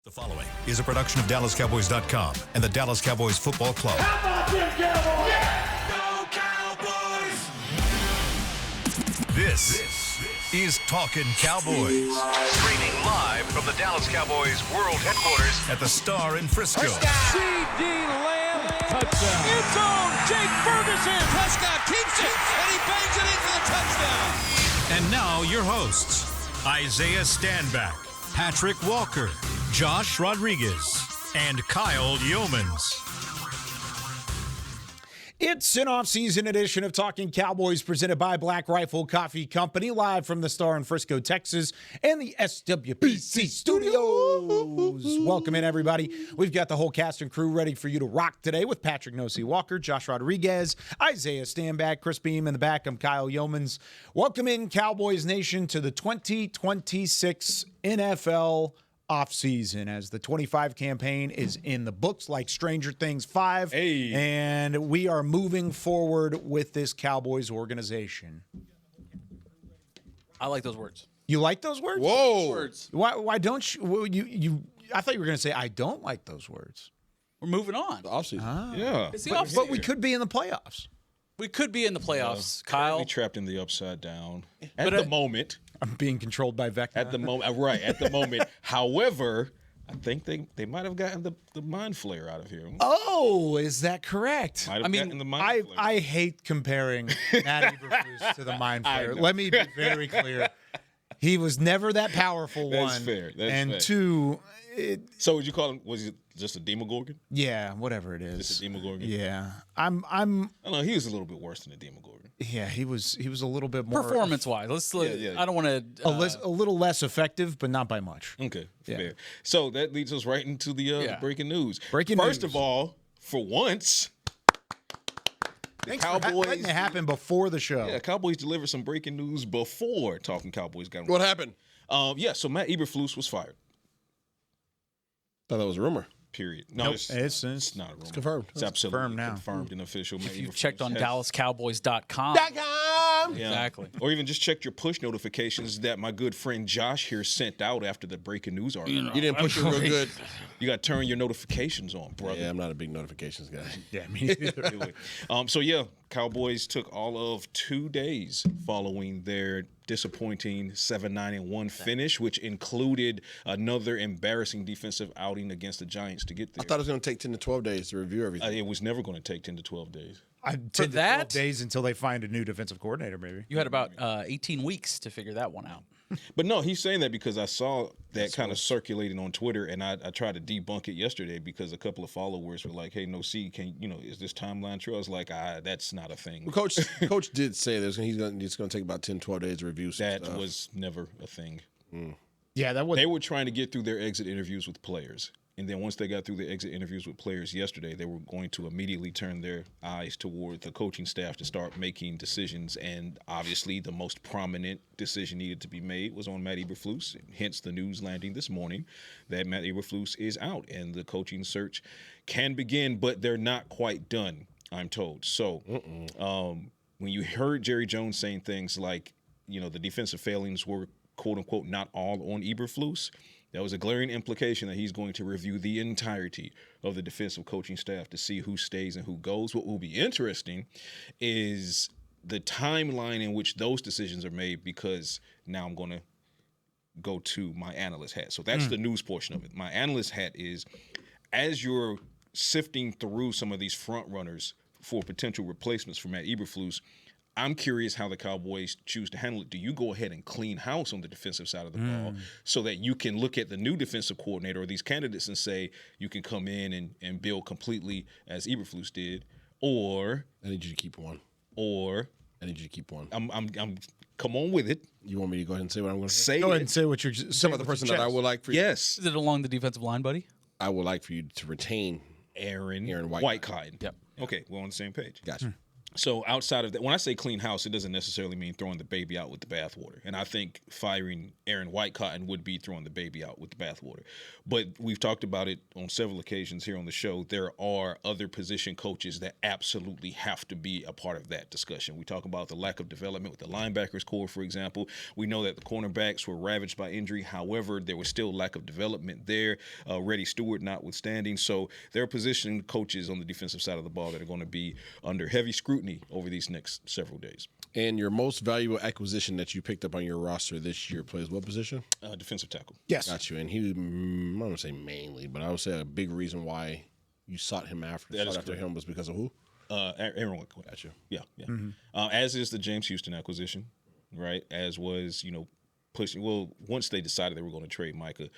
The following is a production of DallasCowboys.com and the Dallas Cowboys Football Club. How about them Cowboys? Yeah! Go Cowboys! This is Talkin Cowboys. Streaming live from the Dallas Cowboys World Headquarters at the Star in Frisco. C.D. Lamb, touchdown. End zone, Jake Ferguson. Prescott keeps it, and he bangs it in for the touchdown. And now your hosts, Isaiah Stanback, Patrick Walker, Josh Rodriguez, and Kyle Yeomans. It's an off-season edition of Talkin Cowboys presented by Black Rifle Coffee Company, live from the Star in Frisco, Texas, and the SWPC studios. Welcome in, everybody. We've got the whole cast and crew ready for you to rock today with Patrick Nosey Walker, Josh Rodriguez, Isaiah Stanback, Chris Beam in the back. I'm Kyle Yeomans. Welcome in, Cowboys Nation, to the 2026 NFL offseason, as the 25 campaign is in the books like Stranger Things 5. Hey. And we are moving forward with this Cowboys organization. I like those words. You like those words? Whoa. Words. Why don't you I thought you were going to say I don't like those words. We're moving on. The offseason. Yeah. It's the offseason. But we could be in the playoffs. We could be in the playoffs, Kyle. Be trapped in the upside down at the moment. I'm being controlled by Vecna. At the moment, right? At the moment. However, I think they might have gotten the mind flare out of here. Oh, is that correct? Might have gotten the mind flare. I hate comparing Matt Eberflus to the mind flare. Let me be very clear. He was never that powerful. That's one. fair. That's and fair. Two. So would you call him? Was he just a Demogorgon? Yeah, whatever it is. Just a Demogorgon. Yeah, I'm. I don't know. He was a little bit worse than a Demogorgon. Yeah, he was a little bit more performance-wise. I don't want to a little less effective, but not by much. Okay, Yeah. fair. So that leads us right into the breaking news. First of all, for once, Thanks Cowboys for letting it happen before the show. Yeah, Cowboys delivered some breaking news before Talking Cowboys got. What happened? So Matt Eberflus was fired. Thought that was a rumor. Period. No, Nope. it's not a rumor. It's confirmed. It's absolutely confirmed now. confirmed and official. if you've checked on DallasCowboys.com. Yeah. Exactly. Or even just checked your push notifications that my good friend Josh here sent out after the breaking news article. You didn't push it real good. You got to turn your notifications on, brother. Yeah, I'm not a big notifications guy. Yeah, me neither. Do it. Cowboys took all of 2 days following their disappointing 7-9-1 finish, which included another embarrassing defensive outing against the Giants to get there. I thought it was going to take 10 to 12 days to review everything. It was never going to take 10 to 12 days. 10 to 12 days until they find a new defensive coordinator, maybe. You had about 18 weeks to figure that one out. But no, he's saying that because I saw that kind of circulating on Twitter, and I tried to debunk it yesterday because a couple of followers were like, "Hey, no, see, is this timeline true?" I was like, "That's not a thing." Well, Coach did say it's going to take about 10, 12 days to review some That stuff. was never a thing. Yeah, that was. They were trying to get through their exit interviews with players. And then once they got through the exit interviews with players yesterday, they were going to immediately turn their eyes toward the coaching staff to start making decisions. And obviously the most prominent decision needed to be made was on Matt Eberflus, hence the news landing this morning that Matt Eberflus is out and the coaching search can begin, but they're not quite done, I'm told. So when you heard Jerry Jones saying things like, the defensive failings were, quote unquote, not all on Eberflus, that was a glaring implication that he's going to review the entirety of the defensive coaching staff to see who stays and who goes. What will be interesting is the timeline in which those decisions are made, because now I'm going to go to my analyst hat. So that's the news portion of it. My analyst hat is, as you're sifting through some of these front runners for potential replacements for Matt Eberflus, I'm curious how the Cowboys choose to handle it. Do you go ahead and clean house on the defensive side of the ball so that you can look at the new defensive coordinator or these candidates and say you can come in and build completely as Eberflus did, or I need you to keep one. Or I need you to keep one. I'm come on with it. You want me to go ahead and say what I'm going to say? Go ahead and say what you're. Some of the person that I would like for you. Yes, Is it along the defensive line, buddy? I would like for you to retain Aaron Whitecott. Yep. Okay, we're on the same page. Gotcha. So outside of that, when I say clean house, it doesn't necessarily mean throwing the baby out with the bathwater. And I think firing Aaron Whitecotton would be throwing the baby out with the bathwater. But we've talked about it on several occasions here on the show. There are other position coaches that absolutely have to be a part of that discussion. We talk about the lack of development with the linebackers core, for example. We know that the cornerbacks were ravaged by injury. However, there was still lack of development there, Reddy Stewart notwithstanding. So there are position coaches on the defensive side of the ball that are going to be under heavy scrutiny over these next several days. And your most valuable acquisition that you picked up on your roster this year plays what position? Defensive tackle. Yes. Got you. And he, I'm not going to say mainly, but I would say a big reason why you sought after him was because of who? Aaron Whitecotton. Got you. Yeah. As is the James Houston acquisition, right? As was, pushing. Well, once they decided they were going to trade Micah,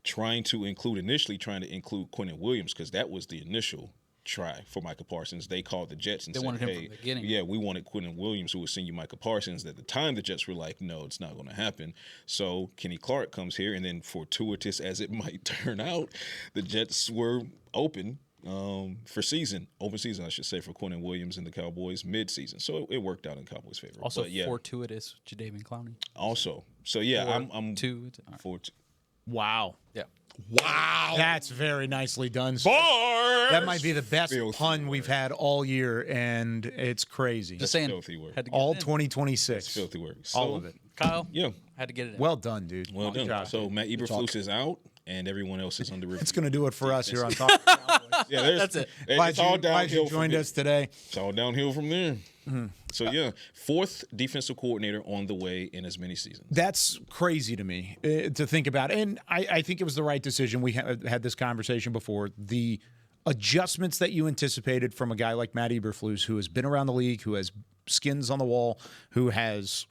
initially trying to include Quentin Williams, because that was the initial try for Micah Parsons. They called the Jets and They said, wanted him hey, from the beginning. yeah, we wanted Quentin Williams, who was senior Micah Parsons. At the time, the Jets were like, no, it's not going to happen. So Kenny Clark comes here, and then fortuitous as it might turn out, the Jets were open open season, I should say, for Quentin Williams and the Cowboys mid-season. So it worked out in Cowboys' favor. Also, but, yeah, fortuitous Jadeveon Clowney. Also. So, yeah, I'm two. Right. Wow. Yeah. Wow. That's very nicely done. Sir. That might be the best pun we've had all year, and it's crazy. Just saying. Filthy work. Had to get All it in. 2026. Filthy work. All of it. Kyle. Yeah. Had to get it in. Well done, dude. Well done. job. So Matt Eberflus is out, and everyone else is under review. It's going to do it for us here on Talkin Cowboys. Yeah, That's it. It's all Glad you downhill. joined us today. It's all downhill from there. So yeah, fourth defensive coordinator on the way in as many seasons. That's crazy to me to think about. And I think it was the right decision. We had this conversation before. The adjustments that you anticipated from a guy like Matt Eberflus, who has been around the league, who has skins on the wall, who has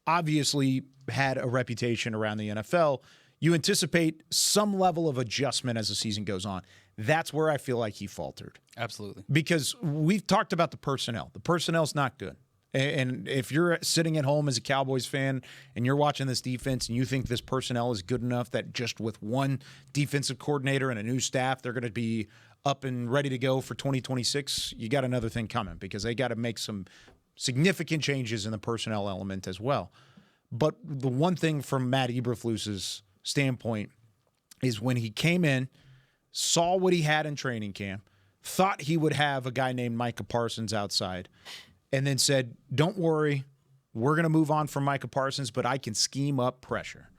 obviously had a reputation around the NFL, you anticipate some level of adjustment as the season goes on. That's where I feel like he faltered. Absolutely. Because we've talked about the personnel. The personnel's not good. And if you're sitting at home as a Cowboys fan and you're watching this defense and you think this personnel is good enough that just with one defensive coordinator and a new staff, they're going to be up and ready to go for 2026, you got another thing coming because they got to make some significant changes in the personnel element as well. But the one thing from Matt Eberflus's standpoint is when he came in, saw what he had in training camp, thought he would have a guy named Micah Parsons outside, and then said, don't worry, we're going to move on from Micah Parsons, but I can scheme up pressure.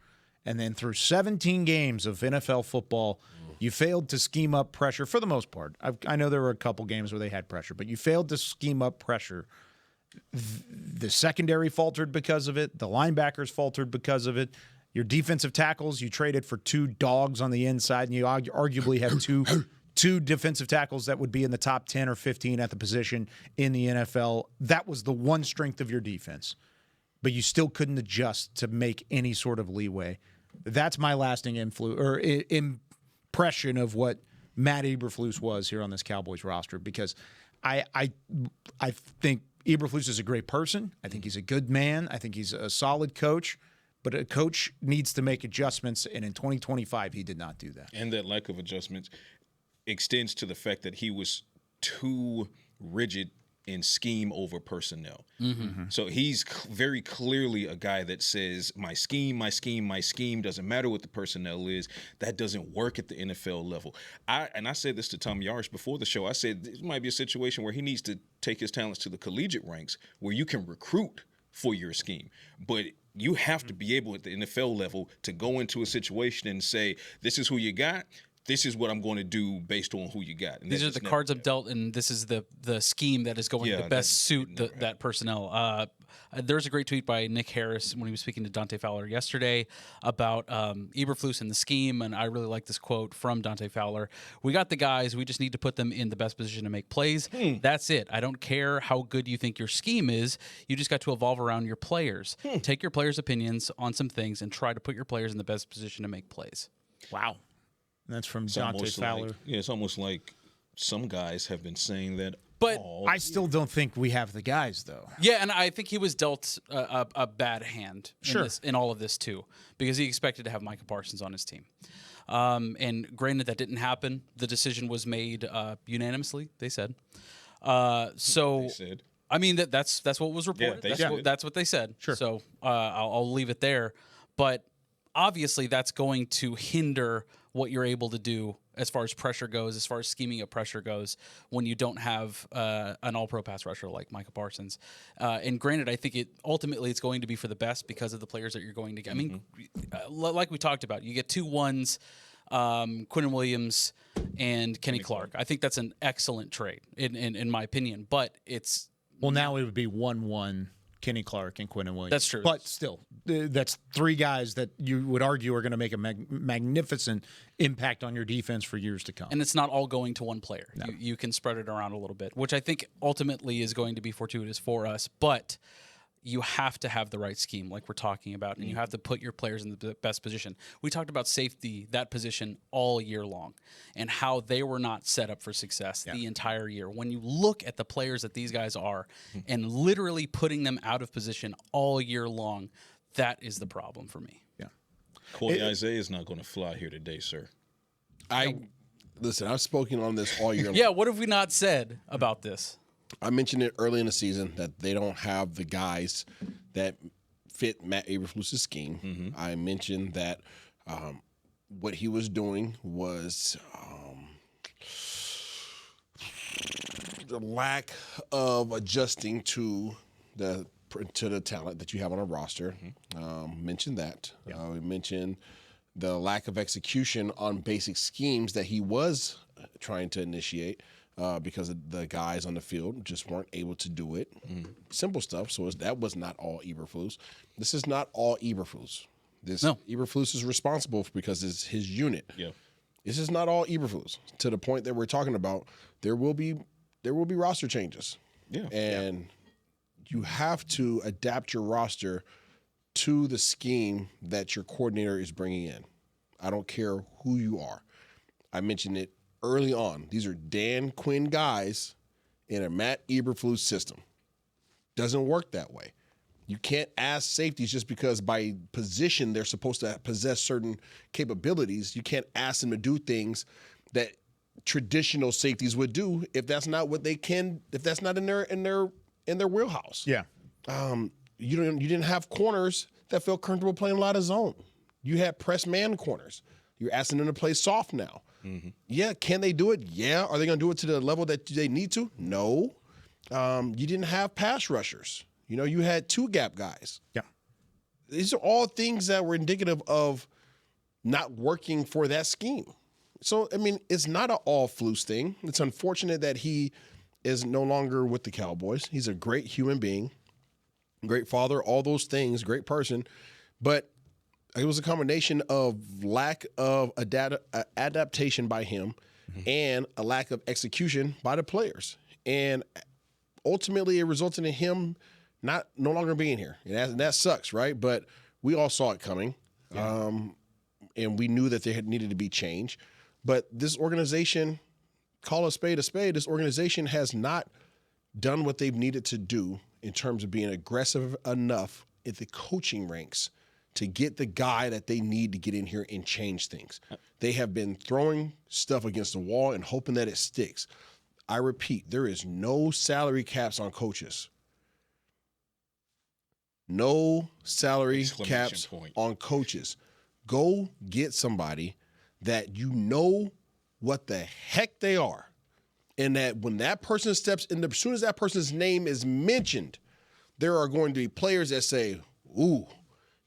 And then through 17 games of NFL football, you failed to scheme up pressure for the most part. I know there were a couple games where they had pressure, but you failed to scheme up pressure. The secondary faltered because of it. The linebackers faltered because of it. Your defensive tackles, you traded for two dogs on the inside, and you arguably have two defensive tackles that would be in the top 10 or 15 at the position in the NFL. That was the one strength of your defense. But you still couldn't adjust to make any sort of leeway. That's my lasting impression of what Matt Eberflus was here on this Cowboys roster, because I think Eberflus is a great person. I think he's a good man. I think he's a solid coach. But a coach needs to make adjustments, and in 2025, he did not do that. And that lack of adjustments extends to the fact that he was too rigid in scheme over personnel. Mm-hmm. So he's very clearly a guy that says, my scheme doesn't matter what the personnel is. That doesn't work at the NFL level. I said this to Tom Yarsh before the show. I said this might be a situation where he needs to take his talents to the collegiate ranks where you can recruit for your scheme. But you have to be able at the NFL level to go into a situation and say, this is who you got. This is what I'm going to do based on who you got. And these are the cards I've dealt, and this is the scheme that is going to best suit that personnel. There's a great tweet by Nick Harris when he was speaking to Dante Fowler yesterday about Eberflus and the scheme, and I really like this quote from Dante Fowler. We got the guys. We just need to put them in the best position to make plays. That's it. I don't care how good you think your scheme is. You just got to evolve around your players. Take your players' opinions on some things and try to put your players in the best position to make plays. Wow. That's from Dante Fowler. It's almost like some guys have been saying that. But I still don't think we have the guys, though. Yeah, and I think he was dealt a bad hand in all of this, too, because he expected to have Micah Parsons on his team. And granted, that didn't happen. The decision was made unanimously, they said. They said. I mean, that's what was reported. That's what they said. Sure. So I'll leave it there. But obviously, that's going to hinder what you're able to do as far as pressure goes, as far as scheming of pressure goes, when you don't have an all-pro pass rusher like Micah Parsons. And granted, I think ultimately it's going to be for the best because of the players that you're going to get. I mean, like we talked about, you get 2 1s, Quinnen Williams and Kenny Clark. I think that's an excellent trade in my opinion. But it's now it would be 1-1. Kenny Clark and Quinnen Williams. That's true. But still, that's 3 guys that you would argue are going to make a magnificent impact on your defense for years to come. And it's not all going to one player. No. You can spread it around a little bit, which I think ultimately is going to be fortuitous for us. But you have to have the right scheme like we're talking about, and you have to put your players in the best position. We talked about safety, that position, all year long, and how they were not set up for success the entire year. When you look at the players that these guys are and literally putting them out of position all year long, that is the problem for me. Yeah. Corey Isaiah is not going to fly here today, sir. Listen, I've spoken on this all year long. Yeah, what have we not said about this? I mentioned it early in the season that they don't have the guys that fit Matt Eberflus's scheme. Mm-hmm. I mentioned that what he was doing was the lack of adjusting to the talent that you have on a roster. Mm-hmm. Mentioned that. Yeah. We mentioned the lack of execution on basic schemes that he was trying to initiate. Because the guys on the field just weren't able to do it. Simple stuff. So that was not all Eberflus. This is not all Eberflus. Eberflus is responsible because it's his unit. Yeah. This is not all Eberflus. To the point that we're talking about, there will be roster changes. Yeah. And you have to adapt your roster to the scheme that your coordinator is bringing in. I don't care who you are. I mentioned it early on. These are Dan Quinn guys in a Matt Eberflus system. Doesn't work that way. You can't ask safeties just because by position they're supposed to possess certain capabilities. You can't ask them to do things that traditional safeties would do if that's not what they can. If that's not in their wheelhouse. Yeah. You didn't have corners that felt comfortable playing a lot of zone. You had press man corners. You're asking them to play soft now. Mm-hmm. Yeah, can they do it? Yeah. Are they going to do it to the level that they need to? No. You didn't have pass rushers. You had 2 gap guys. Yeah. These are all things that were indicative of not working for that scheme. So, I mean, it's not an all Flus thing. It's unfortunate that he is no longer with the Cowboys. He's a great human being, great father, all those things, great person. But it was a combination of lack of adaptation by him and a lack of execution by the players. And ultimately, it resulted in him no longer being here. And that sucks, right? But we all saw it coming. Yeah. And we knew that there had needed to be change. But this organization, call a spade, this organization has not done what they've needed to do in terms of being aggressive enough at the coaching ranks to get the guy that they need to get in here and change things. They have been throwing stuff against the wall and hoping that it sticks. I repeat, there is no salary caps on coaches. No salary caps on coaches. Go get somebody that you know what the heck they are. And that when that person steps in, as soon as that person's name is mentioned, there are going to be players that say, ooh,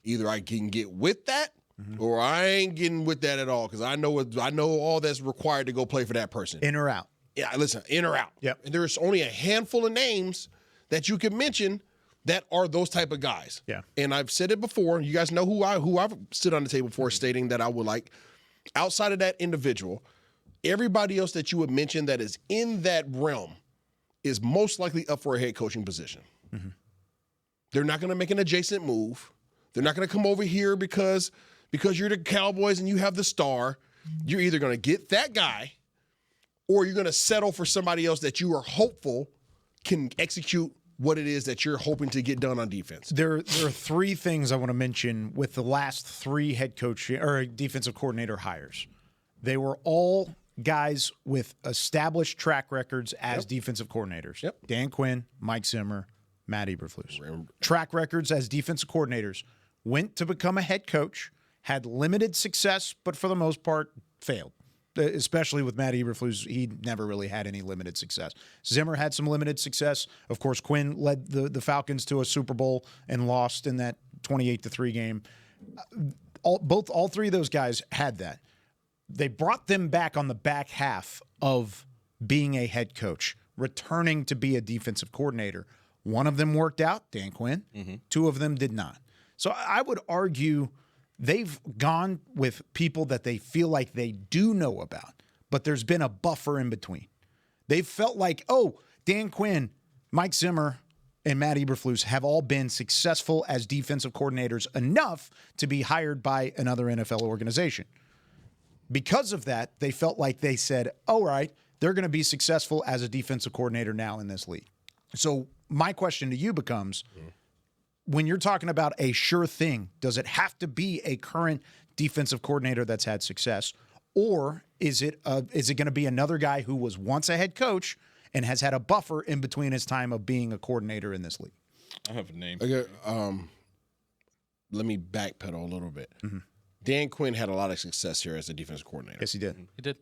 either I can get with that or I ain't getting with that at all because I know all that's required to go play for that person. In or out. Yeah, listen, in or out. Yep. And there's only a handful of names that you can mention that are those type of guys. Yeah. And I've said it before. You guys know who I've stood on the table for stating that I would like. Outside of that individual, everybody else that you would mention that is in that realm is most likely up for a head coaching position. Mm-hmm. They're not going to make an adjacent move. They're not going to come over here because you're the Cowboys and you have the star. You're either going to get that guy or you're going to settle for somebody else that you are hopeful can execute what it is that you're hoping to get done on defense. There are 3 things I want to mention with the last 3 head coach or defensive coordinator hires. They were all guys with established track records as defensive coordinators. Yep. Dan Quinn, Mike Zimmer, Matt Eberflus. Track records as defensive coordinators. Went to become a head coach, had limited success, but for the most part, failed. Especially with Matt Eberflus, he never really had any limited success. Zimmer had some limited success. Of course, Quinn led the Falcons to a Super Bowl and lost in that 28-3 game. All three of those guys had that. They brought them back on the back half of being a head coach, returning to be a defensive coordinator. One of them worked out, Dan Quinn. Mm-hmm. Two of them did not. So I would argue they've gone with people that they feel like they do know about, but there's been a buffer in between. They've felt like, oh, Dan Quinn, Mike Zimmer, and Matt Eberflus have all been successful as defensive coordinators enough to be hired by another NFL organization. Because of that, they felt like they said, all right, they're going to be successful as a defensive coordinator now in this league. So my question to you becomes, when you're talking about a sure thing, does it have to be a current defensive coordinator that's had success, or is it going to be another guy who was once a head coach and has had a buffer in between his time of being a coordinator in this league? I have a name. Okay, let me backpedal a little bit. Mm-hmm. Dan Quinn had a lot of success here as a defensive coordinator. Yes, he did. He did.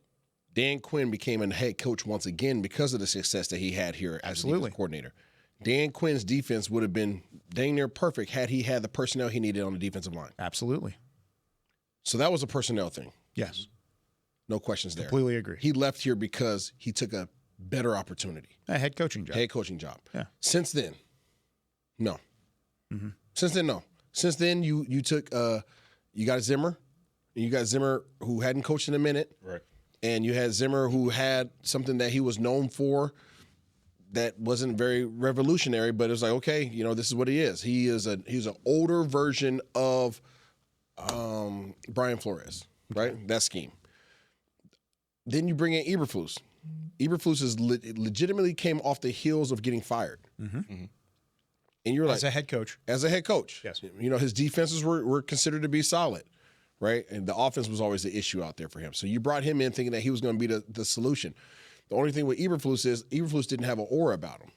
Dan Quinn became a head coach once again because of the success that he had here as a defensive coordinator. Dan Quinn's defense would have been dang near perfect had he had the personnel he needed on the defensive line. Absolutely. So that was a personnel thing. Yes. No questions there. Completely agree. He left here because he took a better opportunity. A head coaching job. Head coaching job. Yeah. Since then, no. Mm-hmm. Since then, no. Since then, you took you got Zimmer. You got Zimmer who hadn't coached in a minute. Right. And you had Zimmer who had something that he was known for that wasn't very revolutionary, but it was like, okay, this is what he is. He's an older version of Brian Flores, right? That scheme. Then you bring in Eberflus. Eberflus is legitimately came off the heels of getting fired. Mm-hmm. Mm-hmm. And you're like, as a head coach. As a head coach. Yes. His defenses were considered to be solid, right? And the offense was always the issue out there for him. So you brought him in thinking that he was going to be the solution. The only thing with Eberflus is Eberflus didn't have an aura about him.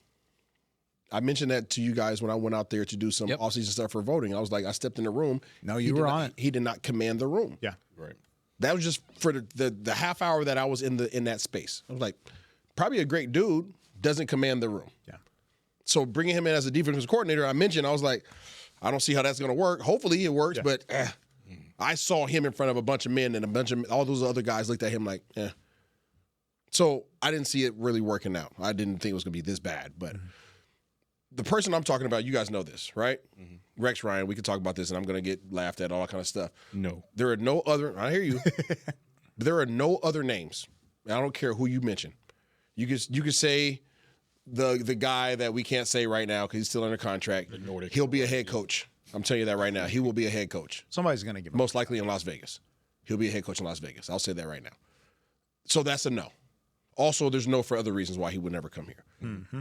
I mentioned that to you guys when I went out there to do some offseason stuff for voting. I was like, I stepped in the room. No, you were on it. He did not command the room. Yeah. Right. That was just for the half hour that I was in that space. I was like, probably a great dude, doesn't command the room. Yeah. So bringing him in as a defensive coordinator, I was like, I don't see how that's going to work. Hopefully it works, but I saw him in front of a bunch of men and all those other guys looked at him like, eh. So I didn't see it really working out. I didn't think it was going to be this bad. But the person I'm talking about, you guys know this, right? Mm-hmm. Rex Ryan, we could talk about this, and I'm going to get laughed at, all that kind of stuff. No. There are no other – I hear you. There are no other names. I don't care who you mention. You could say the guy that we can't say right now because he's still under contract. He'll be a head coach. I'm telling you that right now. He will be a head coach. Somebody's going to give him. Most likely in Las Vegas. He'll be a head coach in Las Vegas. I'll say that right now. So that's a no. Also, there's no for other reasons why he would never come here. Mm-hmm.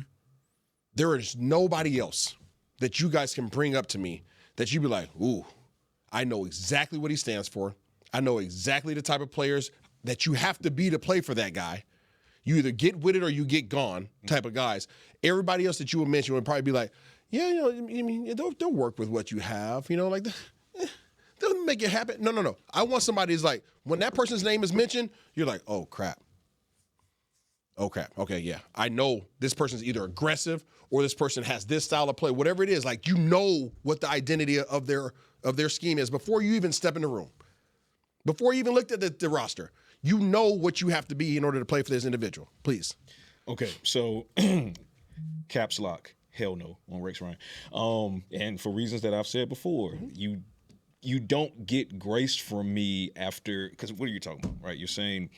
There is nobody else that you guys can bring up to me that you'd be like, ooh, I know exactly what he stands for. I know exactly the type of players that you have to be to play for that guy. You either get with it or you get gone type of guys. Everybody else that you would mention would probably be like, yeah, they'll work with what you have. They'll make it happen. No. I want somebody who's like, when that person's name is mentioned, you're like, oh, crap. Okay, yeah. I know this person's either aggressive or this person has this style of play, whatever it is. Like, what the identity of their scheme is before you even step in the room. Before you even looked at the roster. You know what you have to be in order to play for this individual. Please. Okay, so caps lock, hell no on Rex Ryan. And for reasons that I've said before, you don't get grace from me after, because what are you talking about, right? You're saying,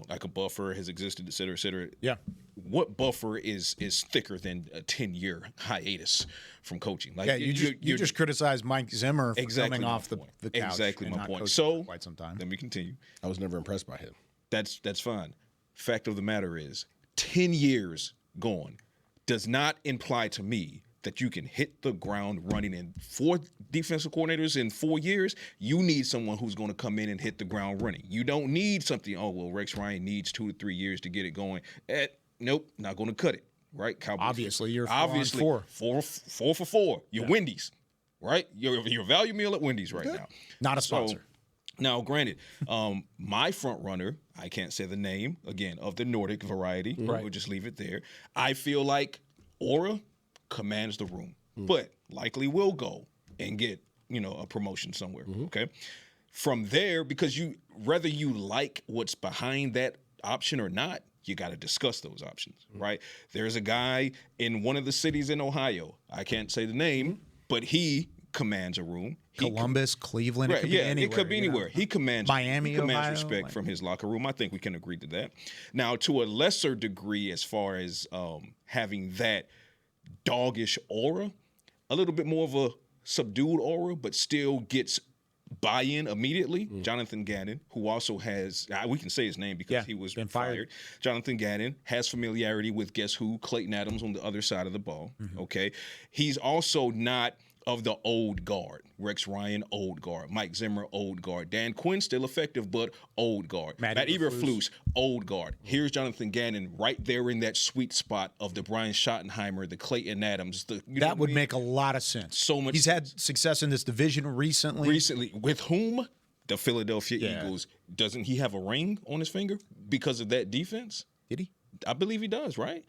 like a buffer has existed, et cetera, et cetera. Yeah. What buffer is thicker than a 10-year hiatus from coaching? Like, yeah, you just criticized Mike Zimmer for coming off the couch. Exactly my point. So quite some time. Let me continue. I was never impressed by him. That's fine. Fact of the matter is, 10 years gone does not imply to me that you can hit the ground running. And 4 defensive coordinators in 4 years, you need someone who's going to come in and hit the ground running. You don't need something, Rex Ryan needs 2 to 3 years to get it going. Nope, not going to cut it, right? Cowboys, Obviously, you're 4 for 4. You're Wendy's, right? Your value meal at Wendy's right now. Not a sponsor. So, now, granted, my front runner, I can't say the name, again, of the Nordic variety. Right. We'll just leave it there. I feel like Aura commands the room, but likely will go and get, a promotion somewhere, okay? From there, because whether you like what's behind that option or not, you got to discuss those options, right? There's a guy in one of the cities in Ohio. I can't say the name, but he commands a room. Columbus, Cleveland, right, it could be anywhere. It could be anywhere. He commands Miami, Ohio, respect from his locker room. I think we can agree to that. Now, to a lesser degree, as far as having that doggish aura, a little bit more of a subdued aura, but still gets buy-in immediately. Jonathan Gannon, who also has, we can say his name because he was fired. Jonathan Gannon has familiarity with, guess who? Clayton Adams on the other side of the ball, okay? He's also not of the old guard. Rex Ryan, old guard. Mike Zimmer, old guard. Dan Quinn, still effective, but old guard. Matt Eberflus, old guard. Here's Jonathan Gannon right there in that sweet spot of the Brian Schottenheimer, the Clayton Adams. That would make a lot of sense. So much. He's had success in this division recently. With whom? The Philadelphia Eagles. Doesn't he have a ring on his finger because of that defense? Did he? I believe he does, right?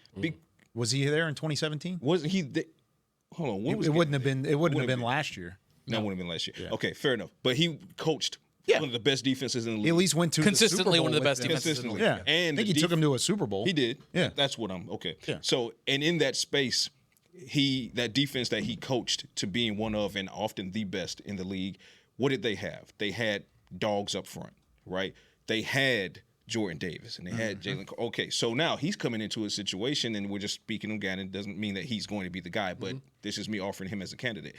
Was he there in 2017? Wasn't he? Hold on. It wouldn't have been. It wouldn't have been last year. No, it wouldn't have been last year. Yeah. Okay, fair enough. But he coached one of the best defenses in the league. He at least went to consistently the Super Bowl one of the best defenses in the league. Yeah, and I think he took him to a Super Bowl. He did. Yeah, that's what I'm. Okay. Yeah. So, and in that space, that defense that he coached to being one of and often the best in the league. What did they have? They had dogs up front, right? They had Jordan Davis, and they had Jalen. Okay, so now he's coming into a situation, and we're just speaking of Gannon. Doesn't mean that he's going to be the guy, but this is me offering him as a candidate.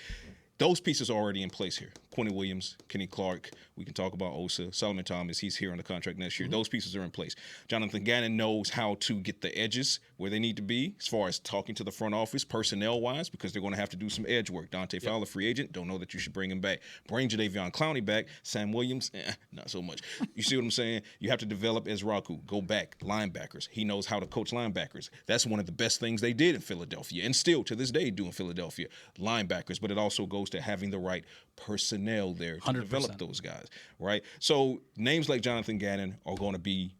Those pieces are already in place here. Quentin Williams, Kenny Clark. We can talk about Osa. Solomon Thomas, he's here on the contract next year. Those pieces are in place. Jonathan Gannon knows how to get the edges where they need to be as far as talking to the front office, personnel-wise, because they're going to have to do some edge work. Dante Fowler, free agent. Don't know that you should bring him back. Bring Jadeveon Clowney back. Sam Williams, not so much. You see what I'm saying? You have to develop Ezraku. Go back. Linebackers. He knows how to coach linebackers. That's one of the best things they did in Philadelphia, and still to this day do in Philadelphia. Linebackers, but it also goes to having the right personnel there to 100%. develop those guys, right? So names like Jonathan Gannon are going to be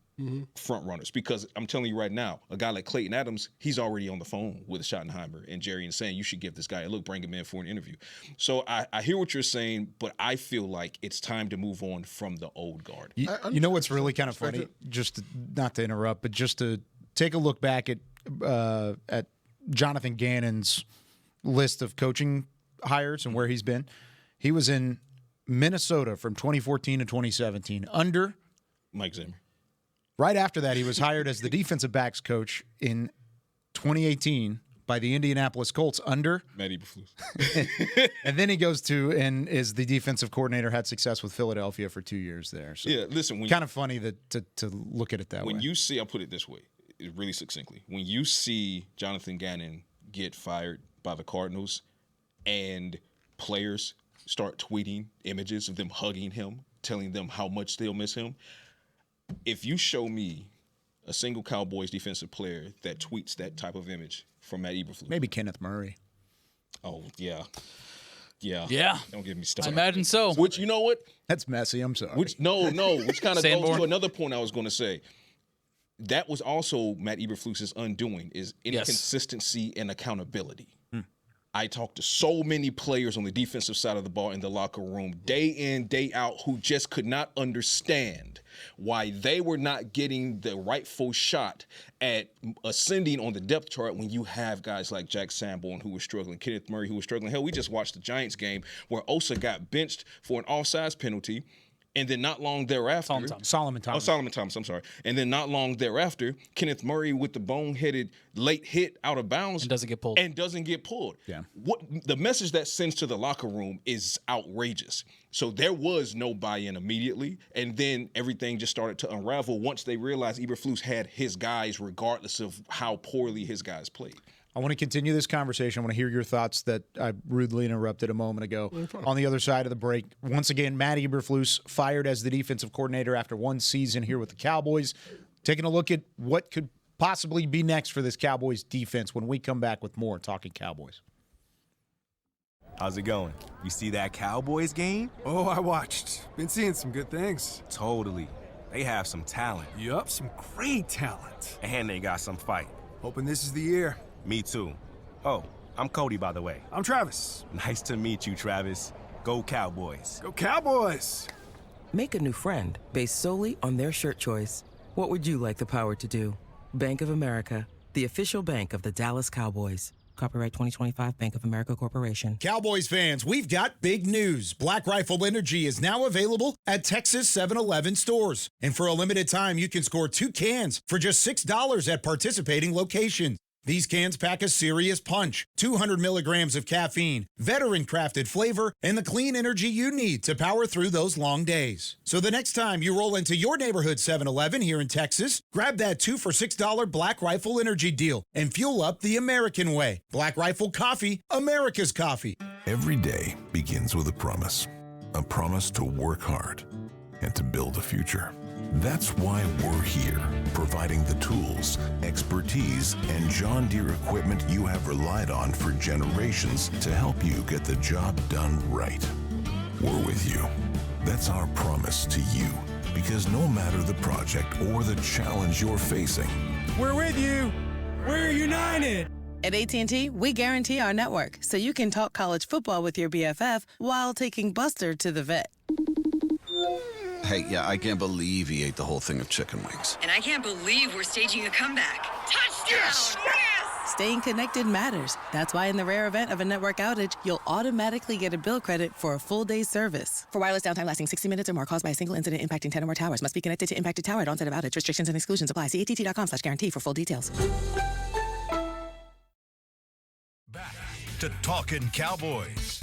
front runners because I'm telling you right now, a guy like Clayton Adams, he's already on the phone with Schottenheimer and Jerry and saying you should give this guy a look, bring him in for an interview. So I hear what you're saying, but I feel like it's time to move on from the old guard. You know what's really kind of funny? Not to interrupt, but just to take a look back at Jonathan Gannon's list of coaching hires and where he's been. He was in Minnesota from 2014 to 2017 under Mike Zimmer. Right after that, he was hired as the defensive backs coach in 2018 by the Indianapolis Colts under Matt Eberflus. And then he goes to and is the defensive coordinator, had success with Philadelphia for 2 years there. So yeah, listen. Kind of funny that to look at it that way. When you see, I'll put it this way, really succinctly. When you see Jonathan Gannon get fired by the Cardinals and players start tweeting images of them hugging him, telling them how much they'll miss him, if you show me a single Cowboys defensive player that tweets that type of image from Matt Eberflus. Maybe Kenneth Murray. Oh, yeah. Yeah. Yeah. Don't get me started. I imagine so. Which, you know what? That's messy. I'm sorry. Which kind of goes to another point I was going to say. That was also Matt Eberflus's undoing, is inconsistency and accountability. I talked to so many players on the defensive side of the ball in the locker room, day in, day out, who just could not understand why they were not getting the rightful shot at ascending on the depth chart when you have guys like Jack Sanborn who was struggling, Kenneth Murray who was struggling. Hell, we just watched the Giants game where Osa got benched for an offsides penalty. And then not long thereafter, Solomon Thomas. I'm sorry. And then not long thereafter, Kenneth Murray with the boneheaded late hit out of bounds. And doesn't get pulled. Yeah. What the message that sends to the locker room is outrageous. So there was no buy-in immediately. And then everything just started to unravel once they realized Eberflus had his guys regardless of how poorly his guys played. I want to continue this conversation. I want to hear your thoughts that I rudely interrupted a moment ago. On the other side of the break, once again, Matt Eberflus fired as the defensive coordinator after one season here with the Cowboys. Taking a look at what could possibly be next for this Cowboys defense when we come back with more Talking Cowboys. How's it going? You see that Cowboys game? Oh, I watched. Been seeing some good things. Totally. They have some talent. Yup, some great talent. And they got some fight. Hoping this is the year. Me too. Oh, I'm Cody, by the way. I'm Travis. Nice to meet you, Travis. Go Cowboys. Go Cowboys! Make a new friend based solely on their shirt choice. What would you like the power to do? Bank of America, the official bank of the Dallas Cowboys. Copyright 2025 Bank of America Corporation. Cowboys fans, we've got big news. Black Rifle Energy is now available at Texas 7-Eleven stores. And for a limited time, you can score 2 cans for just $6 at participating locations. These cans pack a serious punch, 200 milligrams of caffeine, veteran-crafted flavor, and the clean energy you need to power through those long days. So the next time you roll into your neighborhood 7-Eleven here in Texas, grab that 2 for $6 Black Rifle Energy deal and fuel up the American way. Black Rifle Coffee, America's coffee. Every day begins with a promise to work hard and to build a future. That's why we're here, providing the tools, expertise, and John Deere equipment you have relied on for generations to help you get the job done right. We're with you. That's our promise to you, because no matter the project or the challenge you're facing, We're with you! We're united! At AT&T, we guarantee our network so you can talk college football with your BFF while taking Buster to the vet. Hey, yeah, I can't believe he ate the whole thing of chicken wings. And I can't believe we're staging a comeback. Touchdown! Yes! Staying connected matters. That's why in the rare event of a network outage, you'll automatically get a bill credit for a full day's service. For wireless downtime lasting 60 minutes or more caused by a single incident impacting 10 or more towers, must be connected to impacted tower at onset of outage. Restrictions and exclusions apply. See att.com/guarantee for full details. Back to Talkin' Cowboys.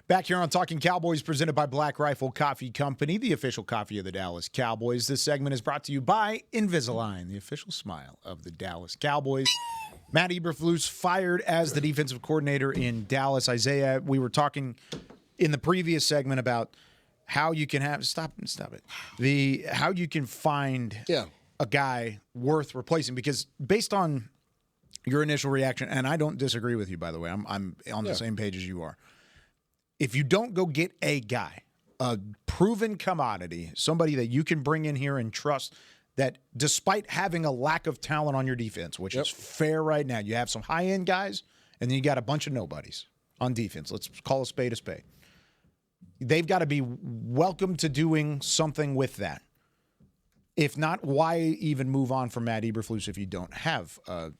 Back here on Talking Cowboys, presented by Black Rifle Coffee Company, the official coffee of the Dallas Cowboys. This segment is brought to you by Invisalign, the official smile of the Dallas Cowboys. Matt Eberflus fired as the defensive coordinator in Dallas. Isaiah, we were talking in the previous segment about how you can have stop it. How you can find a guy worth replacing, because based on your initial reaction, and I don't disagree with you, by the way, I'm on the same page as you are. If you don't go get a guy, a proven commodity, somebody that you can bring in here and trust, that despite having a lack of talent on your defense, which is fair right now, you have some high-end guys, and then you got a bunch of nobodies on defense. Let's call a spade a spade. They've got to be welcome to doing something with that. If not, why even move on from Matt Eberflus if you don't have a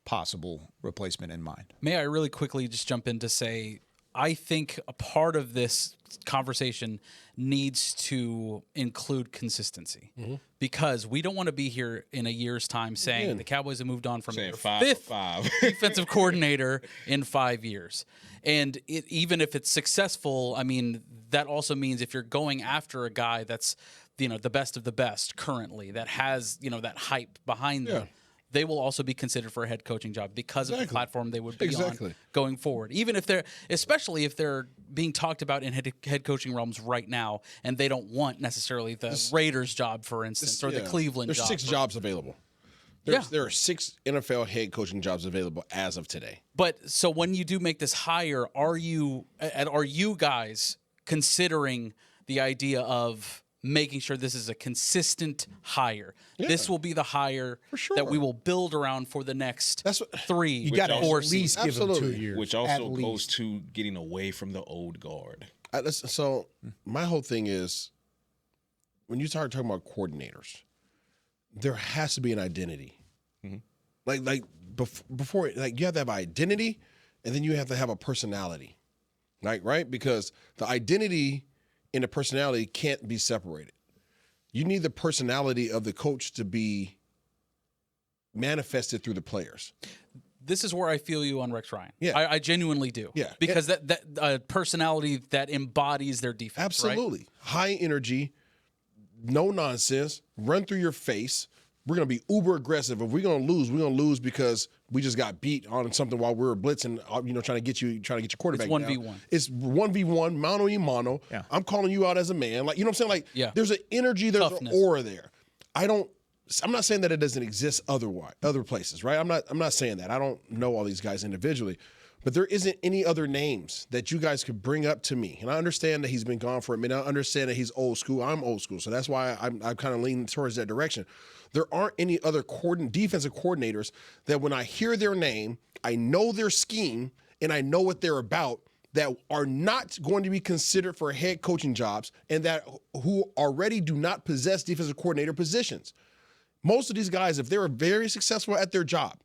possible replacement in mind? May I really quickly just jump in to say, I think a part of this conversation needs to include consistency, because we don't want to be here in a year's time saying the Cowboys have moved on from their fifth defensive coordinator in 5 years. And even if it's successful, I mean, that also means if you're going after a guy that's, the best of the best currently, that has, that hype behind them, they will also be considered for a head coaching job because of the platform they would be on going forward. Even if especially if they're being talked about in head coaching realms right now, and they don't want necessarily the Raiders job, for instance, or the Cleveland job. There's 6 jobs available. There are 6 NFL head coaching jobs available as of today. But so when you do make this hire, are you guys considering the idea of making sure this is a consistent hire? This will be the hire that we will build around for the next 3 you got to at least give them 2 years. Which also goes to getting away from the old guard. So my whole thing is, when you start talking about coordinators, there has to be an identity. Like before, like you have to have identity, and then you have to have a personality, right? Because the identity and the personality can't be separated. You need the personality of the coach to be manifested through the players. This is where I feel you on Rex Ryan. Yeah. I genuinely do. Yeah. Because that personality that embodies their defense. Absolutely. Right? High energy, no nonsense, run through your face, we're going to be uber aggressive. If we're going to lose because we just got beat on something while we were blitzing, trying to get your quarterback. It's 1v1. It's 1v1, mano y mano. Yeah. I'm calling you out as a man. Like, you know what I'm saying? Like, yeah. There's an energy, there's Toughness. an aura there. I'm not saying that it doesn't exist other places, right? I'm not saying that. I don't know all these guys individually, but there isn't any other names that you guys could bring up to me. And I understand that he's been gone for a minute. I understand that he's old school. I'm old school, so that's why I'm kind of leaning towards that direction. There aren't any other defensive coordinators that when I hear their name, I know their scheme and I know what they're about, that are not going to be considered for head coaching jobs and that who already do not possess defensive coordinator positions. Most of these guys, if they're very successful at their job,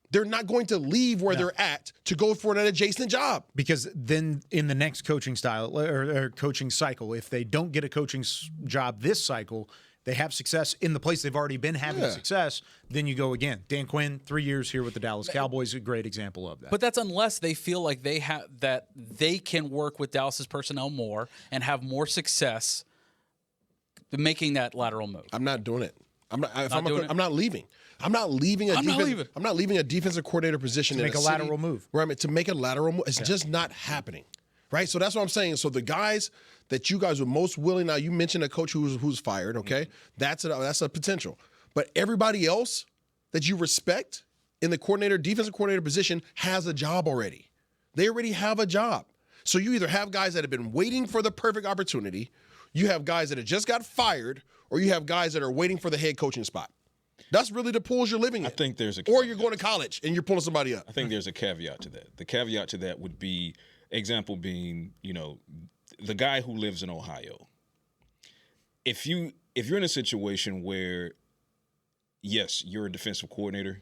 they're not going to leave where they're at to go for an adjacent job. Because then in the next coaching style or coaching cycle, if they don't get a coaching job this cycle, they have success in the place they've already been having success, then you go again. Dan Quinn, 3 years here with the Dallas Cowboys, a great example of that. But that's unless they feel like they can work with Dallas's personnel more and have more success making that lateral move. I'm not doing it. I'm not leaving. I'm not leaving a defensive coordinator position to make a lateral move. Right, to make a lateral move. It's just not happening. Right? So that's what I'm saying. So the guys that you guys were most willing, now you mentioned a coach who's fired, okay? That's a potential. But everybody else that you respect in the defensive coordinator position has a job already. They already have a job. So you either have guys that have been waiting for the perfect opportunity, you have guys that have just got fired, or you have guys that are waiting for the head coaching spot. That's really the pools you're living in. I think there's or you're going to college and you're pulling somebody up. I think there's a caveat to that. The caveat to that would be, example being, the guy who lives in Ohio. If you're in a situation where, yes, you're a defensive coordinator,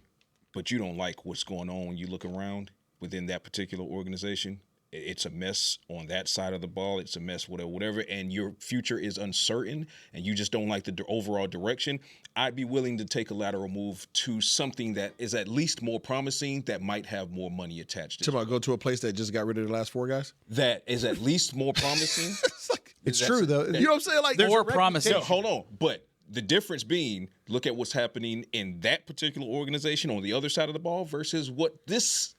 but you don't like what's going on when you look around within that particular organization, it's a mess on that side of the ball. It's a mess, whatever, and your future is uncertain, and you just don't like the overall direction, I'd be willing to take a lateral move to something that is at least more promising, that might have more money attached to it. Go to a place that just got rid of the last 4 guys? That is at least more promising. It's true, though. You know what I'm saying? Like, more promising. No, hold on. But the difference being, look at what's happening in that particular organization on the other side of the ball versus what this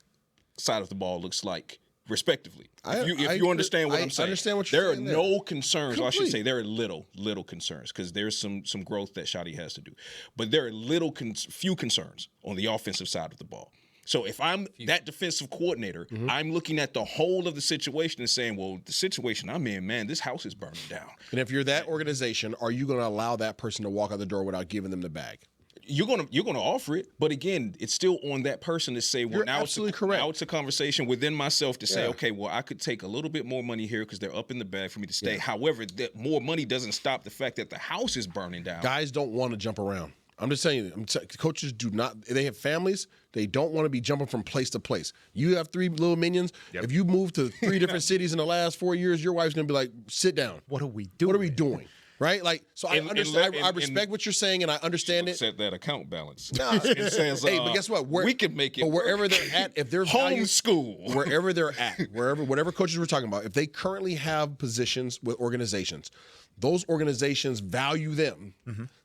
side of the ball looks like, respectively. If you understand what I'm saying. I understand what you're saying. There are no concerns. Or I should say there are little concerns, because there's some growth that Shadi has to do. But there are few concerns on the offensive side of the ball. So if I'm that defensive coordinator, I'm looking at the whole of the situation and saying, well, the situation I'm in, man, this house is burning down. And if you're that organization, are you going to allow that person to walk out the door without giving them the bag? You're gonna offer it, but again, it's still on that person to say, well, now it's a conversation within myself to say, okay, well, I could take a little bit more money here because they're up in the bag for me to stay. Yeah. However, that more money doesn't stop the fact that the house is burning down. Guys don't want to jump around. I'm just saying, coaches do not. They have families. They don't want to be jumping from place to place. You have 3 little minions. Yep. If you move to 3 different cities in the last 4 years, your wife's gonna be like, sit down. What are we doing? What are we doing? Right? Like, so I understand. I respect what you're saying, and I understand it. Set that account balance. It says, hey, but guess what? We can make it. But wherever they're at, if they're homeschool, wherever they're at, whatever coaches we're talking about, if they currently have positions with organizations, those organizations value them.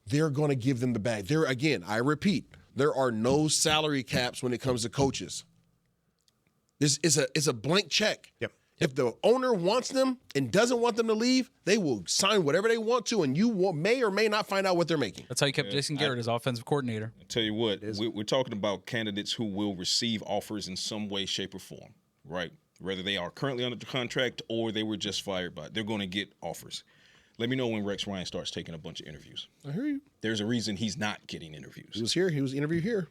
They're going to give them the bag. I repeat, there are no salary caps when it comes to coaches. This is a blank check. Yep. If the owner wants them and doesn't want them to leave, they will sign whatever they want to, and you may or may not find out what they're making. That's how you kept Jason Garrett as offensive coordinator. I tell you what, we're talking about candidates who will receive offers in some way, shape, or form, right? Whether they are currently under contract or they were just fired, they're going to get offers. Let me know when Rex Ryan starts taking a bunch of interviews. I hear you. There's a reason he's not getting interviews. He was here. He was interviewed here.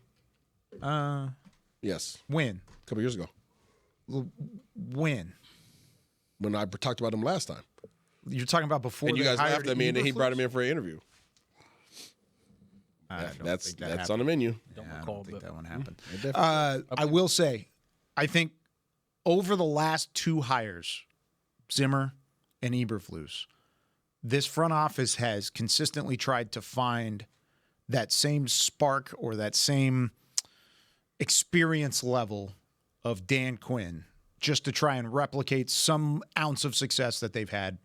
Yes. When? A couple years ago. When? When I talked about him last time. You're talking about before. And you guys laughed at me, and then he brought him in for an interview. That's on the menu. I don't think that one happened. I will say, I think over the last 2 hires, Zimmer and Eberflus, this front office has consistently tried to find that same spark or that same experience level of Dan Quinn, just to try and replicate some ounce of success that they've had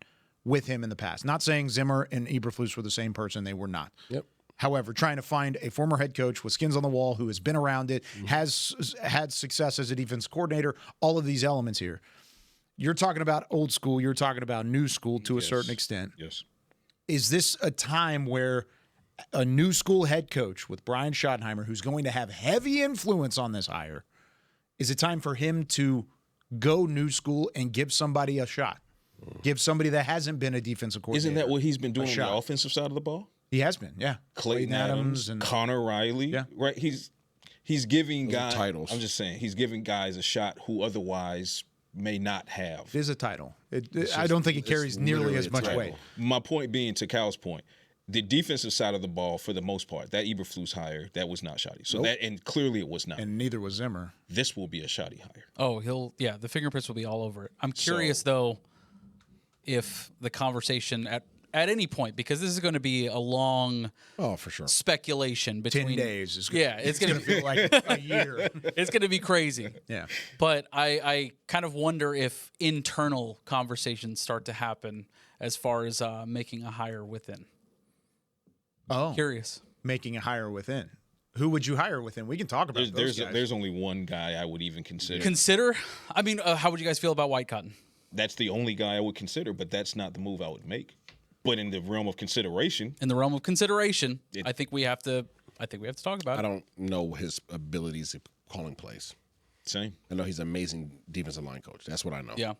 with him in the past. Not saying Zimmer and Eberflus were the same person. They were not. Yep. However, trying to find a former head coach with skins on the wall who has been around it, has had success as a defense coordinator, all of these elements here. You're talking about old school. You're talking about new school to a certain extent. Yes. Is this a time where a new school head coach with Brian Schottenheimer, who's going to have heavy influence on this hire, is it time for him to go new school and give somebody a shot? Give somebody that hasn't been a defensive coordinator. Isn't that what he's been doing on the offensive side of the ball? He has been, yeah. Clayton Adams and Connor Riley, right? He's giving guys titles. I'm just saying, he's giving guys a shot who otherwise may not have. It is a title. I don't think it carries nearly as much weight. My point being, to Cal's point, the defensive side of the ball, for the most part, that Eberflus hire, that was not shoddy. So and clearly it was not. And neither was Zimmer. This will be a shoddy hire. Oh, the fingerprints will be all over it. I'm curious though, if the conversation at any point, because this is going to be a long, for sure, speculation between 10 days. It's going to feel like a year. It's going to be crazy. Yeah. But I kind of wonder if internal conversations start to happen as far as making a hire within. Oh, curious. Making a hire within. Who would you hire within? We can talk about those guys. There's only one guy I would even consider. Consider? I mean, how would you guys feel about White Cotton? That's the only guy I would consider, but that's not the move I would make. But in the realm of consideration, I think we have to talk about it. I don't know his abilities of calling plays. Same. I know he's an amazing defensive line coach. That's what I know. Yeah.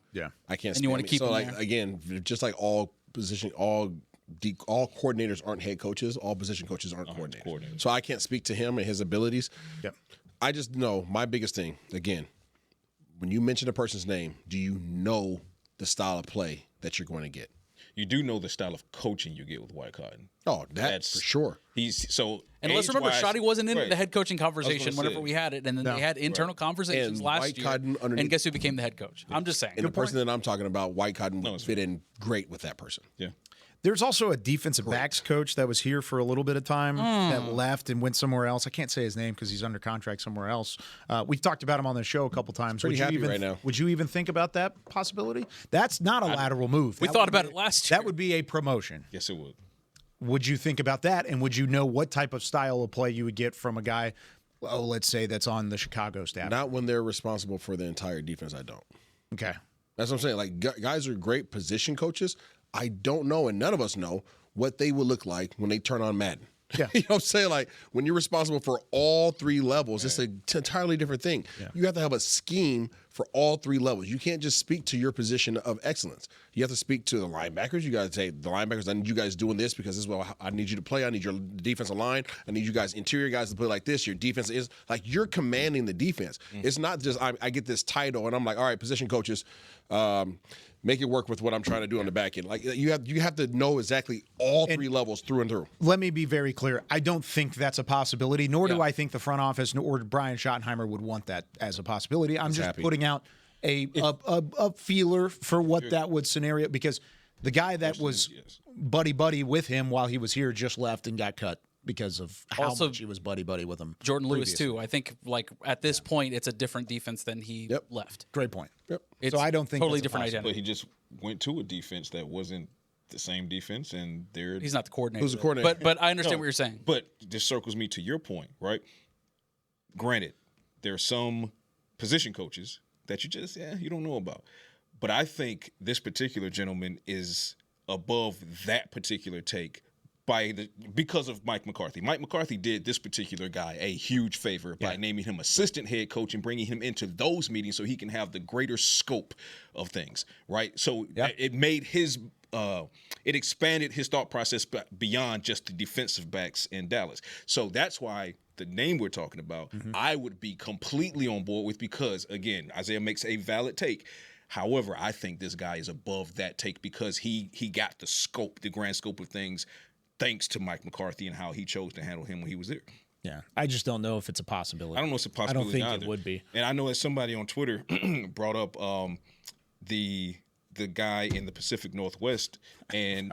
I can't. And you want to keep him like there? Again, just like all coordinators aren't head coaches, all position coaches aren't coordinators. So I can't speak to him and his abilities. Yep. I just know my biggest thing, again, when you mention a person's name, do you know the style of play that you're going to get? You do know the style of coaching you get with White Cotton. Oh, that's for sure. And let's remember, Shoddy wasn't in the head coaching conversation whenever we had it, and then they had internal conversations last year. And guess who became the head coach? I'm just saying. And the person that I'm talking about, White Cotton, would fit in great with that person. Yeah. There's also a defensive backs coach that was here for a little bit of time that left and went somewhere else. I can't say his name because he's under contract somewhere else. We've talked about him on the show a couple times. Pretty happy right now. Would you even think about that possibility? That's not a lateral move. We thought about it last year. That would be a promotion. Yes, it would. Would you think about that? And would you know what type of style of play you would get from a guy, let's say, that's on the Chicago staff? Not when they're responsible for the entire defense, I don't. Okay. That's what I'm saying. Like, guys are great position coaches. I don't know, and none of us know, what they would look like when they turn on Madden. Yeah. You know what I'm saying? Like, when you're responsible for all three levels, it's an entirely different thing. Yeah. You have to have a scheme for all three levels. You can't just speak to your position of excellence. You have to speak to the linebackers. You got to say, the linebackers, I need you guys doing this because this is what I need you to play. I need your defensive line. I need you guys, interior guys, to play like this. Your defense is like, you're commanding the defense. It's not just I get this title and I'm like, all right, position coaches, make it work with what I'm trying to do on the back end. Like, you have to know exactly all three levels through and through. Let me be very clear. I don't think that's a possibility, nor do I think the front office or Brian Schottenheimer would want that as a possibility. I'm just putting out a feeler for what that would scenario, because the guy that was buddy with him while he was here just left and got cut because of how much he was buddy with him. Jordan Lewis too. I think like at this point it's a different defense than he left. Great point. Yep. It's so I don't think totally that's different identity. But he just went to a defense that wasn't the same defense, and he's not the coordinator. Who's the coordinator? But I understand what you're saying. But this circles me to your point, right? Granted, there are some position coaches that you don't know about. But I think this particular gentleman is above that particular take because of Mike McCarthy. Mike McCarthy did this particular guy a huge favor by naming him assistant head coach and bringing him into those meetings so he can have the greater scope of things, right? So it made his it expanded his thought process beyond just the defensive backs in Dallas. So that's why the name we're talking about, I would be completely on board with, because, again, Isaiah makes a valid take. However, I think this guy is above that take because he got the scope, the grand scope of things, thanks to Mike McCarthy and how he chose to handle him when he was there. Yeah, I just don't know if it's a possibility. I don't know if it's a possibility. I don't think it would be. And I know that somebody on Twitter brought up the guy in the Pacific Northwest, and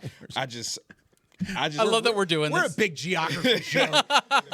I love that we're doing this. We're a big geography show.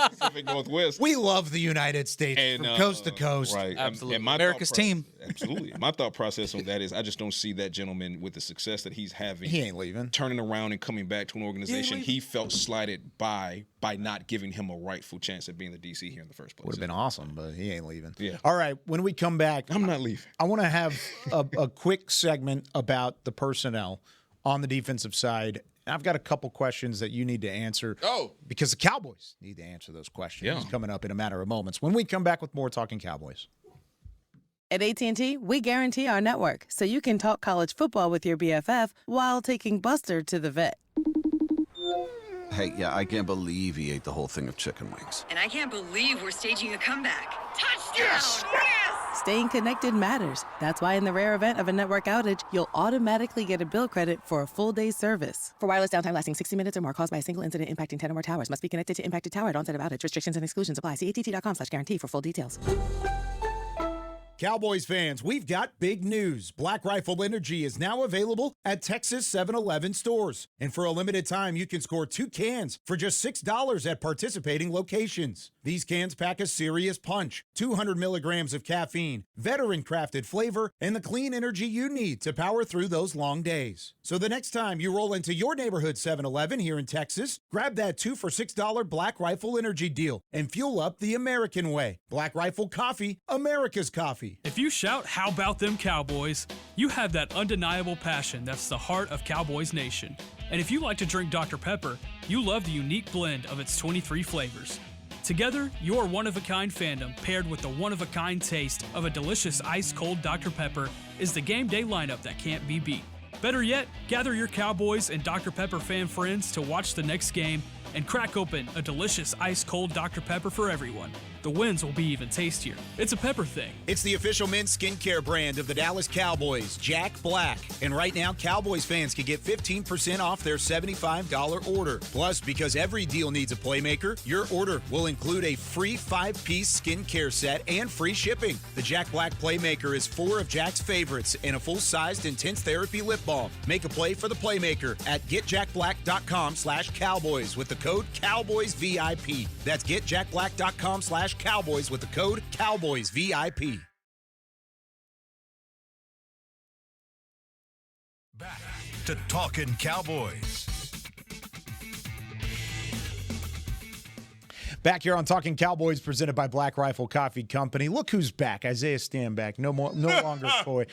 Pacific Northwest. We love the United States And, from coast to coast. Right. Absolutely. And my America's team. Absolutely. My thought process on that is I just don't see that gentleman with the success that he's having. He ain't leaving. Turning around and coming back to an organization he felt slighted by not giving him a rightful chance at being the DC here in the first place. Would have been awesome, but he ain't leaving. Yeah. All right. When we come back, I'm not leaving. I want to have a quick segment about the personnel on the defensive side. I've got a couple questions that you need to answer. Oh. Because the Cowboys need to answer those questions. Yeah. Coming up in a matter of moments. When we come back with more Talking Cowboys. At AT&T, we guarantee our network so you can talk college football with your BFF while taking Buster to the vet. Hey, yeah, I can't believe he ate the whole thing of chicken wings. And I can't believe we're staging a comeback. Touchdown! Staying connected matters. That's why in the rare event of a network outage, you'll automatically get a bill credit for a full day's service. For wireless downtime lasting 60 minutes or more caused by a single incident impacting 10 or more towers, must be connected to impacted tower at onset of outage. Restrictions and exclusions apply. See att.com/guarantee for full details. Cowboys fans, we've got big news. Black Rifle Energy is now available at Texas 7-Eleven stores. And for a limited time, you can score 2 cans for just $6 at participating locations. These cans pack a serious punch, 200 milligrams of caffeine, veteran-crafted flavor, and the clean energy you need to power through those long days. So the next time you roll into your neighborhood 7-Eleven here in Texas, grab that 2 for $6 Black Rifle Energy deal and fuel up the American way. Black Rifle Coffee, America's coffee. If you shout, "How about them Cowboys?" you have that undeniable passion that's the heart of Cowboys Nation. And if you like to drink Dr. Pepper, you love the unique blend of its 23 flavors. Together, your one-of-a-kind fandom paired with the one-of-a-kind taste of a delicious ice-cold Dr. Pepper is the game day lineup that can't be beat. Better yet, gather your Cowboys and Dr. Pepper fan friends to watch the next game and crack open a delicious ice-cold Dr. Pepper for everyone. The wins will be even tastier. It's a pepper thing. It's the official men's skincare brand of the Dallas Cowboys, Jack Black. And right now, Cowboys fans can get 15% off their $75 order. Plus, because every deal needs a playmaker, your order will include a free 5-piece skincare set and free shipping. The Jack Black Playmaker is 4 of Jack's favorites and a full-sized intense therapy lip balm. Make a play for the Playmaker at getjackblack.com/Cowboys with the code CowboysVIP. That's getjackblack.com/Cowboys with the code CowboysVIP. Back to Talkin' Cowboys. Back here on Talking Cowboys, presented by Black Rifle Coffee Company. Look who's back. Isaiah Stanback. No longer Coy.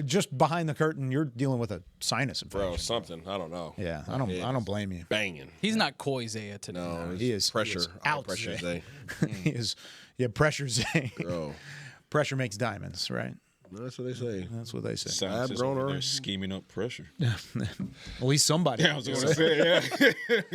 Just behind the curtain, you're dealing with a sinus infection. Bro, something. I don't know. Yeah, I don't blame you. Banging. He's not Coy Isaiah today. No, he is pressure. Out Pressure Zay. He is. Yeah, pressure Zay. Bro. Pressure makes diamonds, right? That's what they say. That's what they say. Scientists over there scheming up pressure. At least somebody. Yeah, I was going to say, yeah.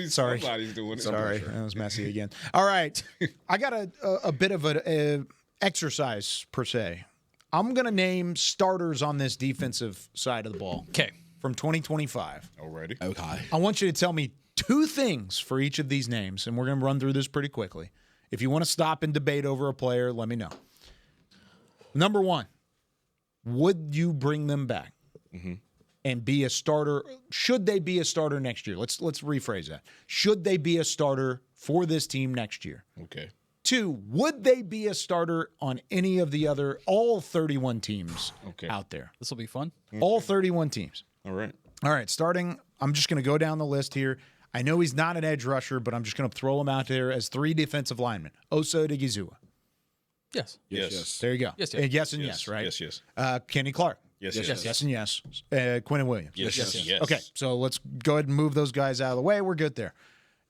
Sorry. Somebody's doing it. Sorry, that was messy again. All right. I got a bit of an exercise, per se. I'm going to name starters on this defensive side of the ball. Okay. From 2025. Already? Okay. I want you to tell me 2 things for each of these names, and we're going to run through this pretty quickly. If you want to stop and debate over a player, let me know. Number 1. Would you bring them back and be a starter? Should they be a starter next year? Let's rephrase that. Should they be a starter for this team next year? Okay. 2, would they be a starter on any of the other, all 31 teams out there? This will be fun. All 31 teams. All right. All right, starting, I'm just going to go down the list here. I know he's not an edge rusher, but I'm just going to throw him out there as 3 defensive linemen. Osa Odigizua. Yes. Yes. There you go. Yes, yes and yes, right? Yes. Kenny Clark. Yes. Yes and yes. Quentin Williams. Yes. Okay, so let's go ahead and move those guys out of the way. We're good there.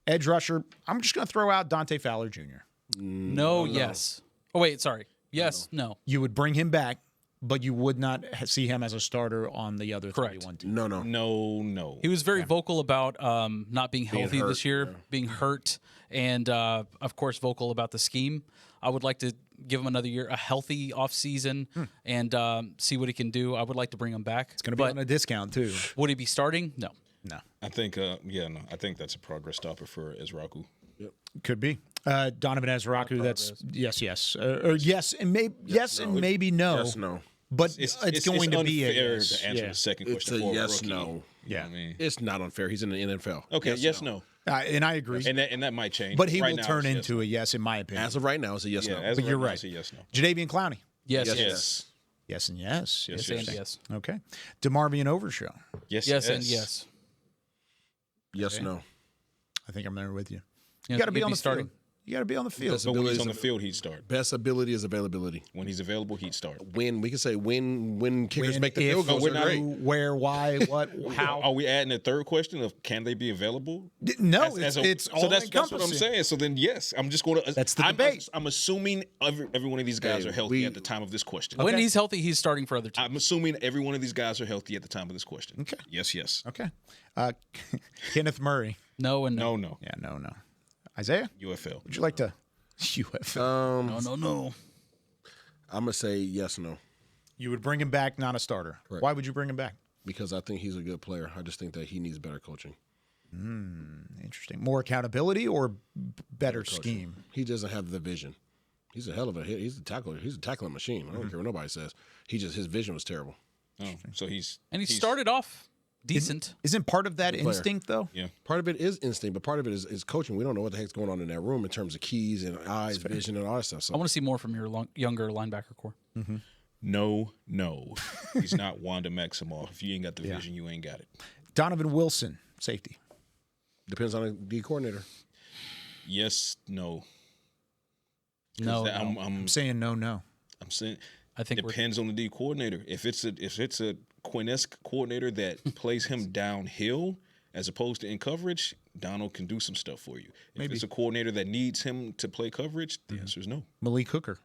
Edge rusher, I'm just going to throw out Dante Fowler Jr. No, yes. Oh, wait, sorry. Yes, no. You would bring him back, but you would not see him as a starter on the other 31 teams. No. He was very vocal about not being healthy this year, being hurt, and, of course, vocal about the scheme. I would like to give him another year, a healthy offseason, and see what he can do. I would like to bring him back. It's going to be on a discount, too. Would he be starting? No. I think, no. I think that's a progress stopper for Ezraku. Yep. Could be. Donovan Ezraku, that's yes. Or yes and maybe yes and maybe no. Yes, no. But it's going to be unfair a yes. to answer the second It's question a for yes, rookie. no. You know Yeah. what I mean? It's not unfair. He's in the NFL. Okay, yes, no. And I agree. And that might change. But he Right will now, turn it's into a yes, in my opinion. As of right now, it's a yes, Yeah, no. as But of you're right now, right. it's a yes, no. Jadeveon Clowney. Yes. Yes. Yes and yes. Yes, And yes. yes. Okay. DeMarvion Overshow. Yes, Yes and yes. Yes, no. I think I'm there with you. Yeah, You got to be he'd on be the starting. field. You got to be on the field. But when he's on the field, he'd start. Best ability is availability. When he's available, he'd start. When we can say when kickers When, make the if, field goals, we're they're not- great. Where, why, what, how. Are we adding a third question of can they be available? No, As it's so all that's what I'm encompassing. saying. So then, yes, I'm just going to. That's the debate. I'm assuming every one of these guys Hey, are healthy at the time of this question. When he's healthy, he's starting for other teams. I'm assuming every one of these guys are healthy at the time of this question. Okay. Yes, yes. Okay. Kenneth Murray. No and no. No. Yeah, no. Isaiah, UFL. would you like to? UFL. No. I'm gonna say yes, no, You would bring him back, not a starter. Correct. Why would you bring him back? because I think he's a good player. I just think that he needs better coaching. Interesting. More accountability or better scheme? He doesn't have the vision. He's a hell of a hit. He's a tackler. He's a tackling machine. I don't care what nobody says. His vision was terrible. Oh, so he's started off decent. Isn't part of that Player. instinct though? Yeah. Part of it is instinct, but part of it is coaching. We don't know what the heck's going on in that room in terms of keys and eyes, vision, and all that stuff. So I want to see more from your younger linebacker core. No. He's not Wanda Maximoff. If you ain't got the vision, you ain't got it. Donovan Wilson, safety. depends on the D coordinator. Yes, no. No. I'm saying no. I'm saying I think depends on the D coordinator. If it's a Quinn-esque coordinator that plays him downhill as opposed to in coverage, Donald can do some stuff for you. If it's a coordinator that needs him to play coverage, the answer is no. Malik Hooker.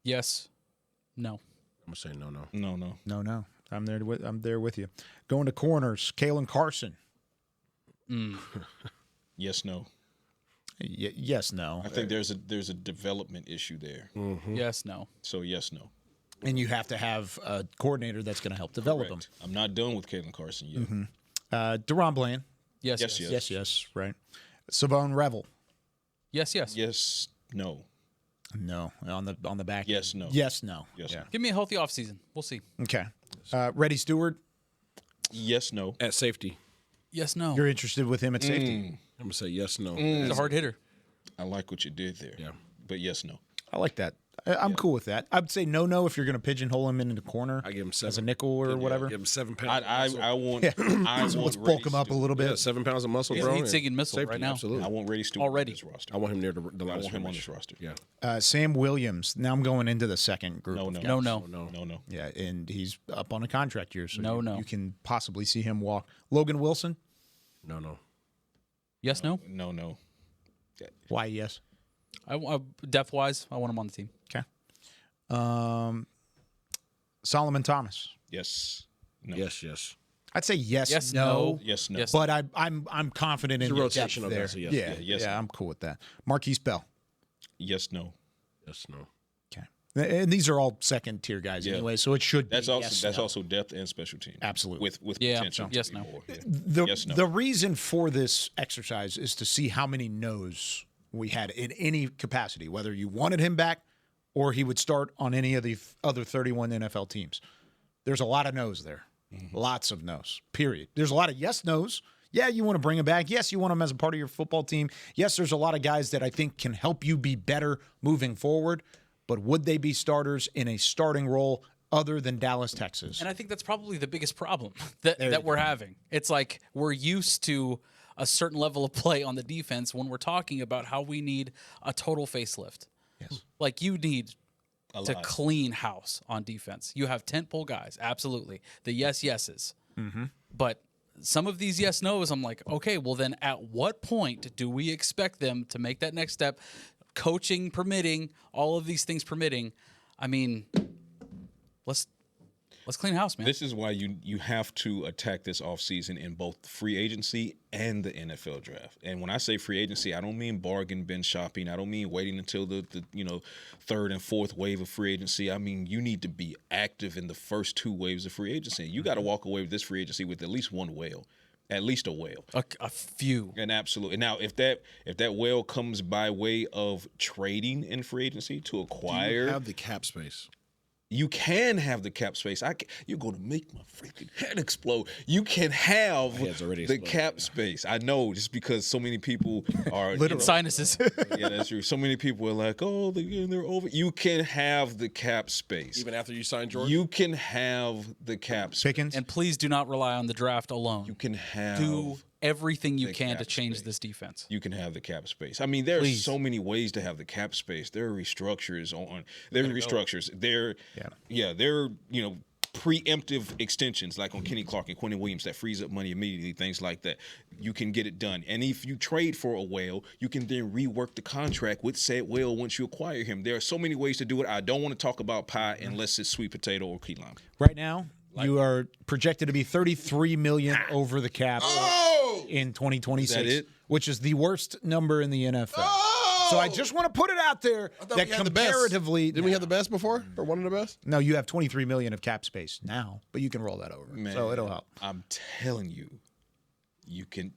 Yes. No. I'm gonna say no. No. I'm there with you. Going to corners, Kalen Carson. Yes, no. Yes, no. I think there's a development issue there. Yes, no. So yes, no. And you have to have a coordinator that's going to help develop Correct. I'm not done with Kalen Carson yet. him. Deron Bland. Yes. Yes. Right. Savon Revel. Yes. Yes, no. No. On the back. Yes, no. Yes, no. Yes, Yeah. no. Give me a healthy offseason. We'll see. Okay. Reddy Stewart. Yes, no. At safety, Yes, no. You're interested with him at safety. I'm gonna say yes, no. He's a hard hitter. I like what you did there. Yeah. But yes, no. I like that. I'm cool with that. I'd say no if you're going to pigeonhole him into the corner. I give him 7 as a nickel or whatever. Give him 7 pounds. I want. Yeah. I want Let's bulk him up a little bit. 7 pounds of muscle, He's bro. a and singing missile safety, right now. Absolutely. I want Reddy Stewart Already. on this roster. I want him near the I line. want him on this roster. Yeah. Sam Williams. Now I'm going into the second group. No, of no. guys. No. Yeah, and he's up on a contract year, so No. you can possibly see him walk. Logan Wilson. No. Yes, no. No. Why? Yes. I depth wise, I want him on the team. Okay. Solomon Thomas. Yes. No. Yes. I'd say yes. Yes, no. no. Yes, no. Yes. But I'm confident in It's a your rotation depth of there. that, so yes. Yeah, Yeah, yes, no. I'm cool with that. Marquise Bell. Yes, no. Yes, no. Okay. And these are all second tier guys anyway, so it should That's be also yes, no. also depth and special team. Absolutely. With Yeah, potential. yes, to be no. more. Yeah. The, no. the reason for this exercise is to see how many no's we had in any capacity, whether you wanted him back or he would start on any of the other 31 NFL teams. There's a lot of no's there. Lots of no's, period. There's a lot of yes no's. Yeah, you want to bring him back. Yes, you want him as a part of your football team. Yes, there's a lot of guys that I think can help you be better moving forward. But would they be starters in a starting role other than Dallas, Texas? And I think that's probably the biggest problem that we're having. It's like we're used to a certain level of play on the defense when we're talking about how we need a total facelift. Yes. Like you need to lot. clean house on defense. You have tentpole guys, absolutely. The yeses. But some of these yes nos, I'm like, okay, well then at what point do we expect them to make that next step? Coaching permitting, all of these things permitting. I mean, let's clean house, man. This is why you have to attack this offseason in both free agency and the NFL draft. And when I say free agency, I don't mean bargain bin shopping. I don't mean waiting until the third and fourth wave of free agency. I mean, you need to be active in the first 2 waves of free agency. You got to walk away with this free agency with at least one whale. At least a whale. A few. And absolutely. Now, if that whale comes by way of trading in free agency to acquire, Do you have the cap space? You can have the cap space. You're going to make my freaking head explode. You can have the cap space. I know, just because so many people are in sinuses. Yeah, that's true. So many people are like, "Oh, they're over." You can have the cap space even after you sign Jordan. You can have the cap space. Pickens, and please do not rely on the draft alone. You can have everything you can to change this defense. You can have the cap space. I mean, there are so many ways to have the cap space. There are restructures They're preemptive extensions like on Kenny Clark and Quentin Williams that frees up money immediately, things like that. You can get it done. And if you trade for a whale, you can then rework the contract with said whale once you acquire him. There are so many ways to do it. I don't want to talk about pie unless it's sweet potato or key lime. Right now, you are projected to be $33 million over the cap in 2026, which is the worst number in the NFL. So I just want to put it out there that comparatively, didn't we have the best before, or one of the best? No, you have $23 million of cap space now, but you can roll that over, so it'll help. I'm telling you, you can.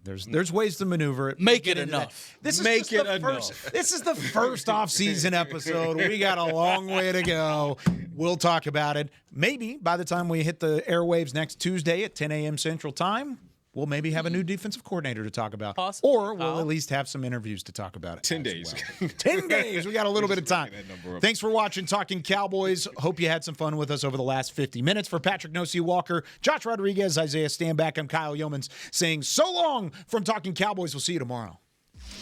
There's ways to maneuver it. Make it enough. This is the first off-season episode. We got a long way to go. We'll talk about it. Maybe by the time we hit the airwaves next Tuesday at 10 a.m. Central Time, we'll maybe have a new defensive coordinator to talk about. Possibly. Or we'll at least have some interviews to talk about it. 10 days. Well. 10 days. We got a little bit of time. Thanks for watching Talking Cowboys. Hope you had some fun with us over the last 50 minutes. For Patrick Nosey Walker, Josh Rodriguez, Isaiah Stanback, I'm Kyle Yeomans saying so long from Talking Cowboys. We'll see you tomorrow.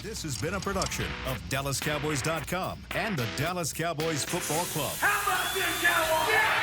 This has been a production of DallasCowboys.com and the Dallas Cowboys Football Club. How about this, Cowboys? Yeah!